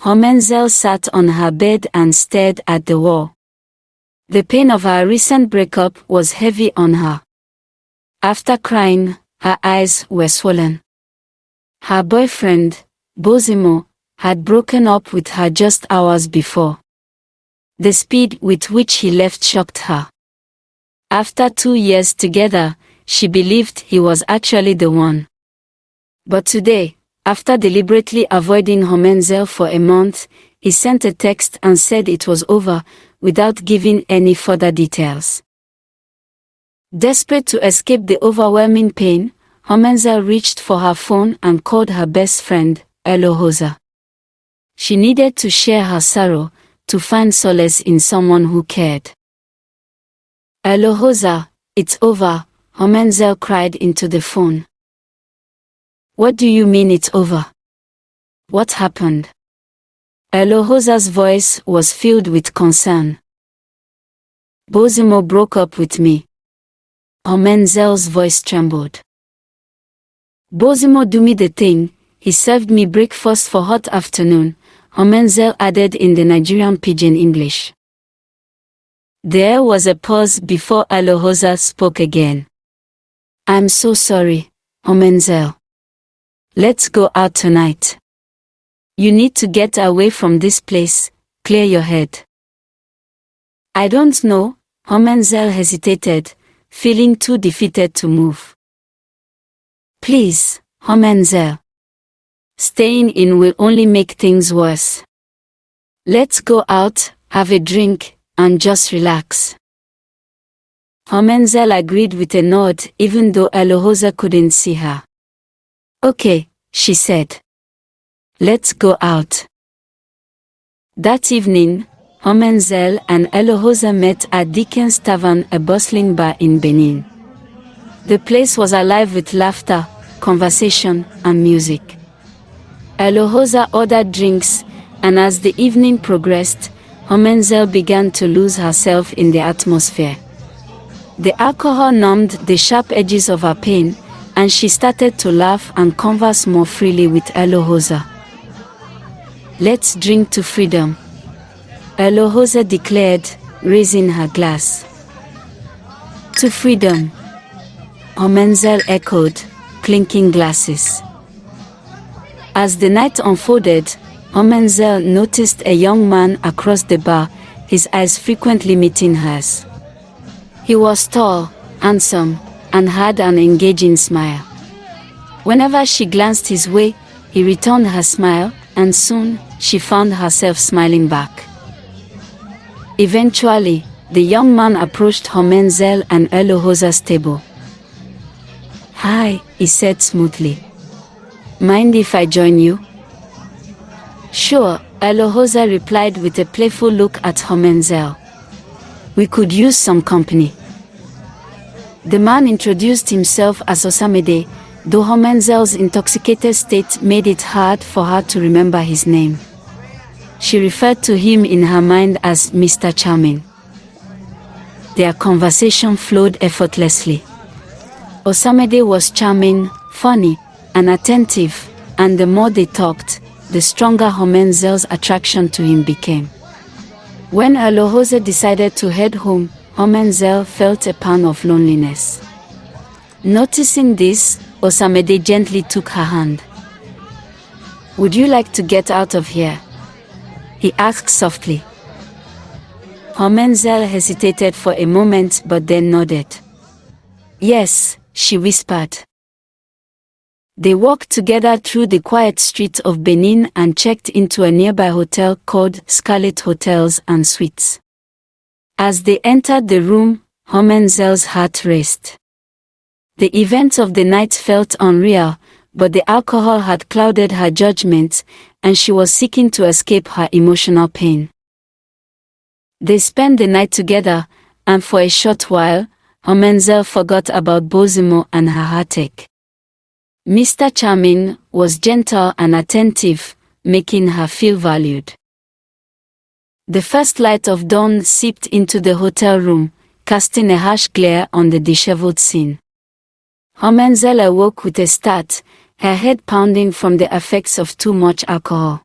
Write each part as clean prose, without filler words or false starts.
Amenze sat on her bed and stared at the wall. The pain of her recent breakup was heavy on her. After crying, her eyes were swollen. Her boyfriend, Bozimo, had broken up with her just hours before. The speed with which he left shocked her. After 2 years together, she believed he was actually the one. But today, after deliberately avoiding Amenze for a month, he sent a text and said it was over, without giving any further details. Desperate to escape the overwhelming pain, Amenze reached for her phone and called her best friend, Elohoza. She needed to share her sorrow, to find solace in someone who cared. Elohoza, it's over, Amenze cried into the phone. What do you mean it's over? What happened? Elohoza's voice was filled with concern. Bozimo broke up with me. Amenze's voice trembled. Bozimo do me the thing, he served me breakfast for hot afternoon, Amenze added in the Nigerian pidgin English. There was a pause before Elohoza spoke again. I'm so sorry, Amenze. Let's go out tonight. You need to get away from this place, clear your head. I don't know, Amenze hesitated, feeling too defeated to move. Please, Amenze. Staying in will only make things worse. Let's go out, have a drink, and just relax. Amenze agreed with a nod even though Elohoza couldn't see her. Okay, she said. Let's go out. That evening, Amenze and Elohoza met at Dickens Tavern, a bustling bar in Benin. The place was alive with laughter, conversation, and music. Elohoza ordered drinks, and as the evening progressed, Amenze began to lose herself in the atmosphere. The alcohol numbed the sharp edges of her pain, and she started to laugh and converse more freely with Elohoza. Let's drink to freedom, Elohoza declared, raising her glass. To freedom, Amenze echoed, clinking glasses. As the night unfolded, Amenze noticed a young man across the bar, his eyes frequently meeting hers. He was tall, handsome, and had an engaging smile. Whenever she glanced his way, he returned her smile, and soon, she found herself smiling back. Eventually, the young man approached Amenze and Elohoza's table. Hi, he said smoothly. Mind if I join you? Sure, Elohoza replied with a playful look at Amenze. We could use some company. The man introduced himself as Osamede, though Amenze's intoxicated state made it hard for her to remember his name. She referred to him in her mind as Mr. Charming. Their conversation flowed effortlessly. Osamede was charming, funny, and attentive, and the more they talked, the stronger Amenze's attraction to him became. When Elohoza decided to head home, Amenze felt a pang of loneliness. Noticing this, Osamede gently took her hand. Would you like to get out of here? He asked softly. Amenze hesitated for a moment but then nodded. Yes, she whispered. They walked together through the quiet streets of Benin and checked into a nearby hotel called Scarlet Hotels and Suites. As they entered the room, Amenze's heart raced. The events of the night felt unreal, but the alcohol had clouded her judgment, and she was seeking to escape her emotional pain. They spent the night together, and for a short while, Amenze forgot about Bozimo and her heartache. Mr. Charming was gentle and attentive, making her feel valued. The first light of dawn seeped into the hotel room, casting a harsh glare on the disheveled scene. Amenze awoke with a start, her head pounding from the effects of too much alcohol.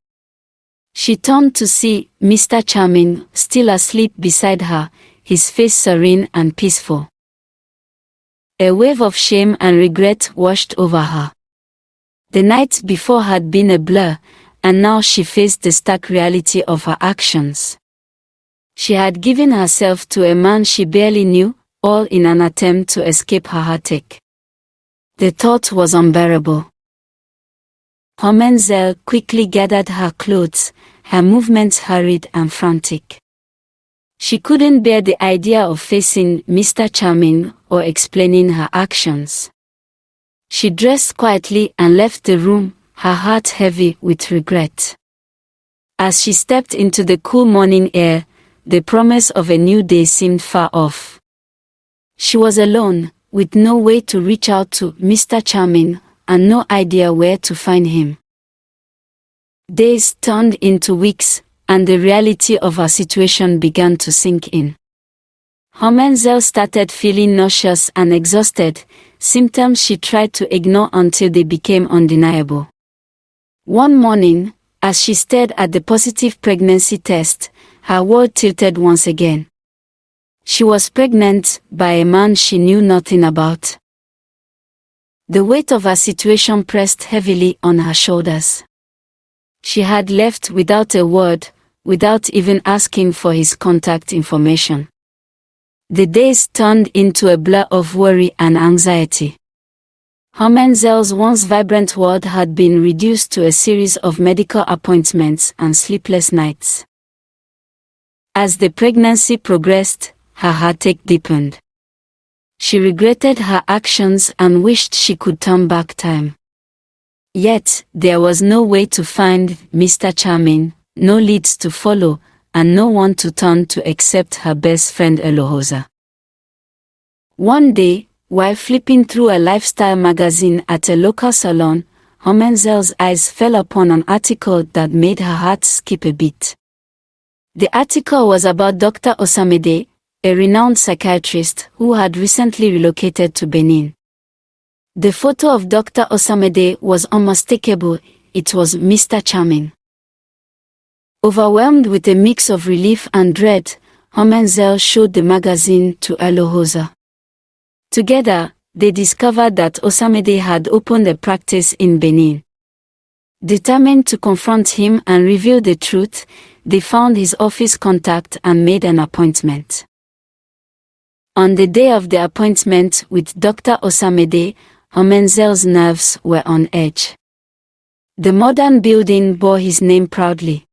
She turned to see Mr. Charming still asleep beside her, his face serene and peaceful. A wave of shame and regret washed over her. The night before had been a blur, and now she faced the stark reality of her actions. She had given herself to a man she barely knew, all in an attempt to escape her heartache. The thought was unbearable. Amenze quickly gathered her clothes, her movements hurried and frantic. She couldn't bear the idea of facing Mr. Charming or explaining her actions. She dressed quietly and left the room, her heart heavy with regret. As she stepped into the cool morning air, the promise of a new day seemed far off. She was alone, with no way to reach out to Mr. Charming, and no idea where to find him. Days turned into weeks, and the reality of her situation began to sink in. Amenze started feeling nauseous and exhausted, symptoms she tried to ignore until they became undeniable. One morning, as she stared at the positive pregnancy test, her world tilted once again. She was pregnant by a man she knew nothing about. The weight of her situation pressed heavily on her shoulders. She had left without a word, without even asking for his contact information. The days turned into a blur of worry and anxiety. Amenze's once vibrant world had been reduced to a series of medical appointments and sleepless nights. As the pregnancy progressed, her heartache deepened. She regretted her actions and wished she could turn back time. Yet, there was no way to find Mr. Charming, no leads to follow, and no one to turn to except her best friend Elohoza. One day, while flipping through a lifestyle magazine at a local salon, Amenze's eyes fell upon an article that made her heart skip a beat. The article was about Dr. Osamede, a renowned psychiatrist who had recently relocated to Benin. The photo of Dr. Osamede was unmistakable. It was Mr. Charming. Overwhelmed with a mix of relief and dread, Amenze showed the magazine to Elohoza. Together, they discovered that Osamede had opened a practice in Benin. Determined to confront him and reveal the truth, they found his office contact and made an appointment. On the day of the appointment with Dr. Osamede, Amenze's nerves were on edge. The modern building bore his name proudly.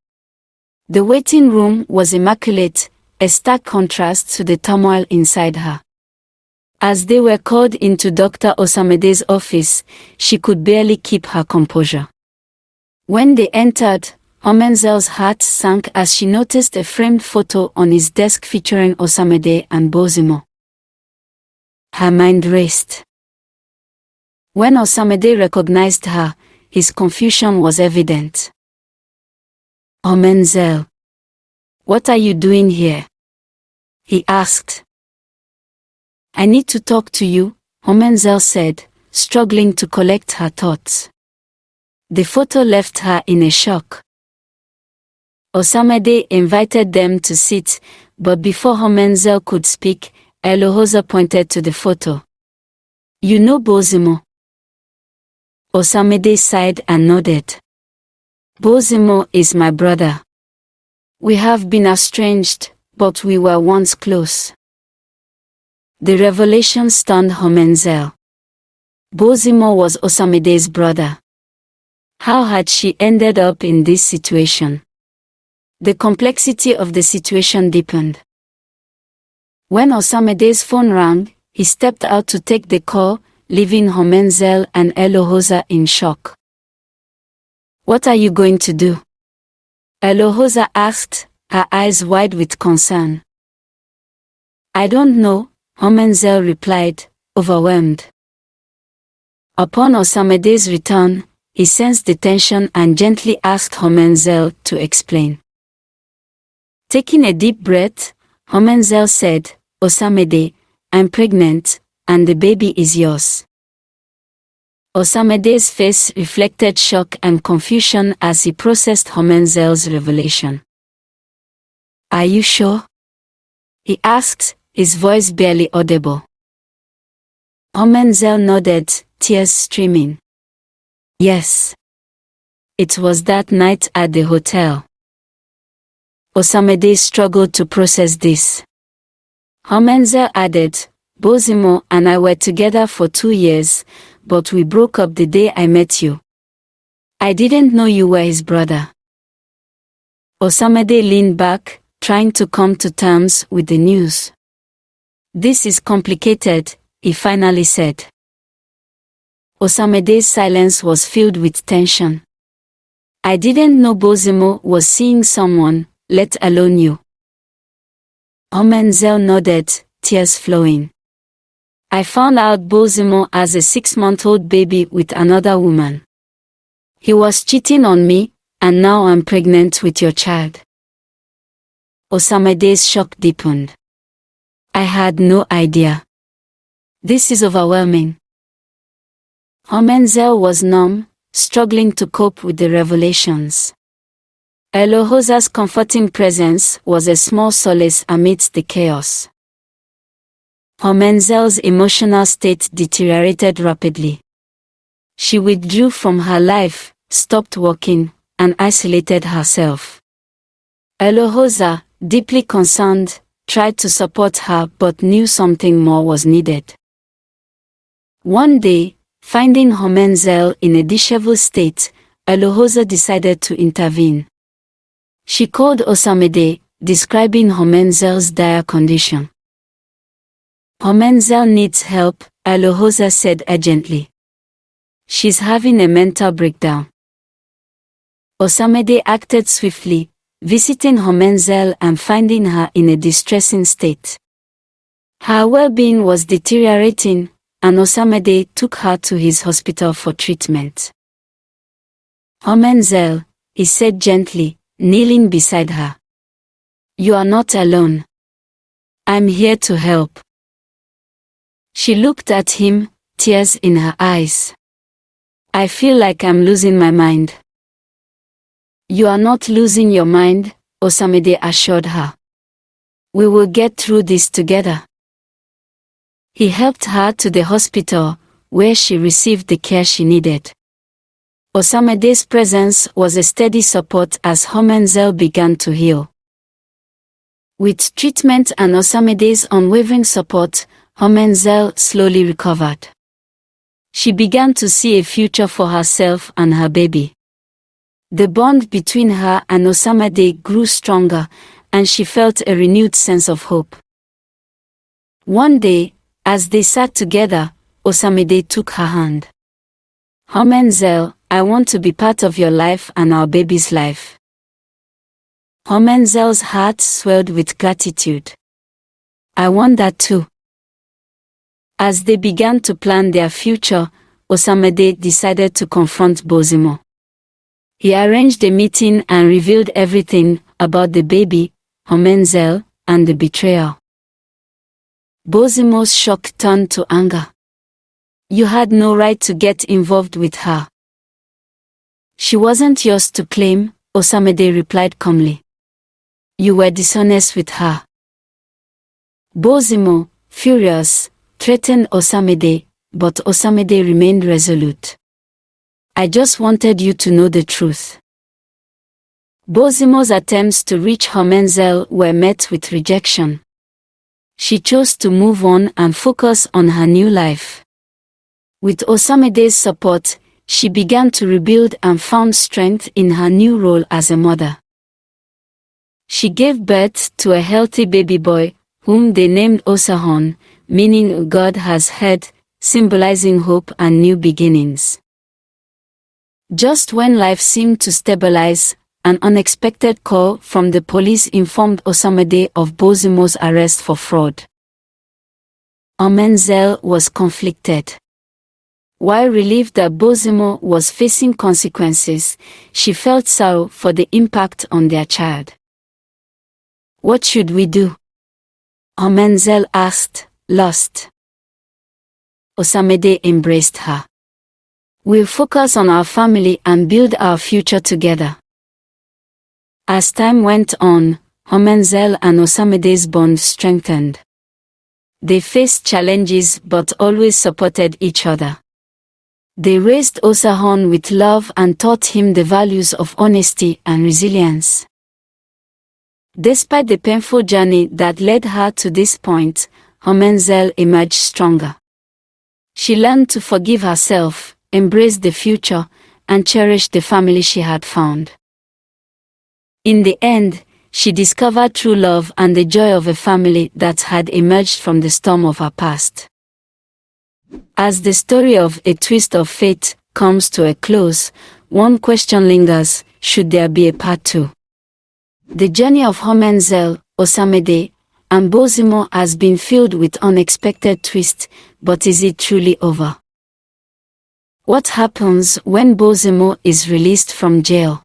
The waiting room was immaculate, a stark contrast to the turmoil inside her. As they were called into Dr. Osamede's office, she could barely keep her composure. When they entered, Amenze's heart sank as she noticed a framed photo on his desk featuring Osamede and Bozimo. Her mind raced. When Osamede recognized her, his confusion was evident. "Amenze, what are you doing here?" he asked. "I need to talk to you," Amenze said, struggling to collect her thoughts. The photo left her in a shock. Osamede invited them to sit, but before Amenze could speak, Elohoza pointed to the photo. "You know Bozimo?" Osamede sighed and nodded. "Bozimo is my brother. We have been estranged, but we were once close." The revelation stunned Amenze. Bozimo was Osamede's brother. How had she ended up in this situation? The complexity of the situation deepened. When Osamede's phone rang, he stepped out to take the call, leaving Amenze and Elohoza in shock. "What are you going to do?" Elohoza asked, her eyes wide with concern. "I don't know," Amenze replied, overwhelmed. Upon Osamede's return, he sensed the tension and gently asked Amenze to explain. Taking a deep breath, Amenze said, "Osamede, I'm pregnant, and the baby is yours." Osamede's face reflected shock and confusion as he processed Amenze's revelation. "Are you sure?" he asked, his voice barely audible. Amenze nodded, tears streaming. "Yes. It was that night at the hotel." Osamede struggled to process this. Amenze added, "Bozimo and I were together for 2 years, but we broke up the day I met you. I didn't know you were his brother." Osamede leaned back, trying to come to terms with the news. "This is complicated," he finally said. Osamede's silence was filled with tension. "I didn't know Bozimo was seeing someone, let alone you." Amenze nodded, tears flowing. "I found out Bozimo as a 6-month-old baby with another woman. He was cheating on me, and now I'm pregnant with your child." Osamede's shock deepened. "I had no idea. This is overwhelming." Amenze was numb, struggling to cope with the revelations. Elohoza's comforting presence was a small solace amidst the chaos. Amenze's emotional state deteriorated rapidly. She withdrew from her life, stopped working, and isolated herself. Elohoza, deeply concerned, tried to support her but knew something more was needed. One day, finding Amenze in a disheveled state, Elohoza decided to intervene. She called Osamede, describing Amenze's dire condition. "Amenze needs help," Elohoza said urgently. "She's having a mental breakdown." Osamede acted swiftly, visiting Amenze and finding her in a distressing state. Her well-being was deteriorating, and Osamede took her to his hospital for treatment. "Amenze," he said gently, kneeling beside her. "You are not alone. I'm here to help." She looked at him, tears in her eyes. "I feel like I'm losing my mind." "You are not losing your mind," Osamede assured her. "We will get through this together." He helped her to the hospital, where she received the care she needed. Osamede's presence was a steady support as Amenze began to heal. With treatment and Osamede's unwavering support, Amenze slowly recovered. She began to see a future for herself and her baby. The bond between her and Osamede grew stronger, and she felt a renewed sense of hope. One day, as they sat together, Osamede took her hand. "Amenze, I want to be part of your life and our baby's life." Amenze's heart swelled with gratitude. "I want that too." As they began to plan their future, Osamede decided to confront Bozimo. He arranged a meeting and revealed everything about the baby, Amenze, and the betrayal. Bozimo's shock turned to anger. "You had no right to get involved with her." "She wasn't yours to claim," Osamede replied calmly. "You were dishonest with her." Bozimo, furious, threatened Osamede, but Osamede remained resolute. "I just wanted you to know the truth." Bozimo's attempts to reach Amenze were met with rejection. She chose to move on and focus on her new life. With Osamede's support, she began to rebuild and found strength in her new role as a mother. She gave birth to a healthy baby boy, whom they named Osahon, meaning God has heard, symbolizing hope and new beginnings. Just when life seemed to stabilize, an unexpected call from the police informed Osamede of Bozimo's arrest for fraud. Amenze was conflicted. While relieved that Bozimo was facing consequences, she felt sorrow for the impact on their child. "What should we do?" Amenze asked, lost. Osamede embraced her. We'll focus on our family and build our future together. As time went on, Amenze and Osamede's bond strengthened. They faced challenges but always supported each other. They raised Osahon with love and taught him the values of honesty and resilience. Despite the painful journey that led her to this point, Amenze emerged stronger. She learned to forgive herself, embrace the future, and cherish the family she had found. In the end, she discovered true love and the joy of a family that had emerged from the storm of her past. As the story of A Twist of Fate comes to a close, one question lingers: should there be a part 2? The journey of Amenze, Osamede, and Bozimo has been filled with unexpected twists, but is it truly over? What happens when Bozimo is released from jail?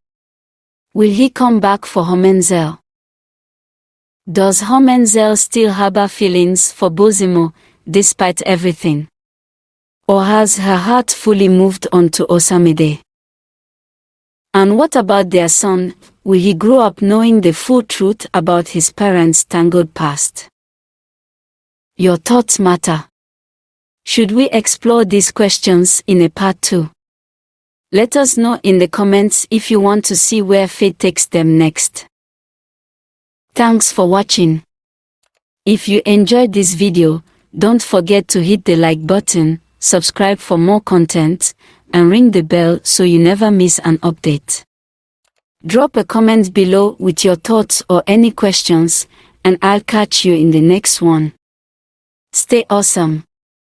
Will he come back for Amenze? Does Amenze still harbor feelings for Bozimo, despite everything? Or has her heart fully moved on to Osamede? And what about their son? Will he grow up knowing the full truth about his parents' tangled past? Your thoughts matter. Should we explore these questions in a part 2? Let us know in the comments if you want to see where fate takes them next. Thanks for watching. If you enjoyed this video, don't forget to hit the like button, subscribe for more content, and ring the bell so you never miss an update. Drop a comment below with your thoughts or any questions, and I'll catch you in the next one. Stay awesome.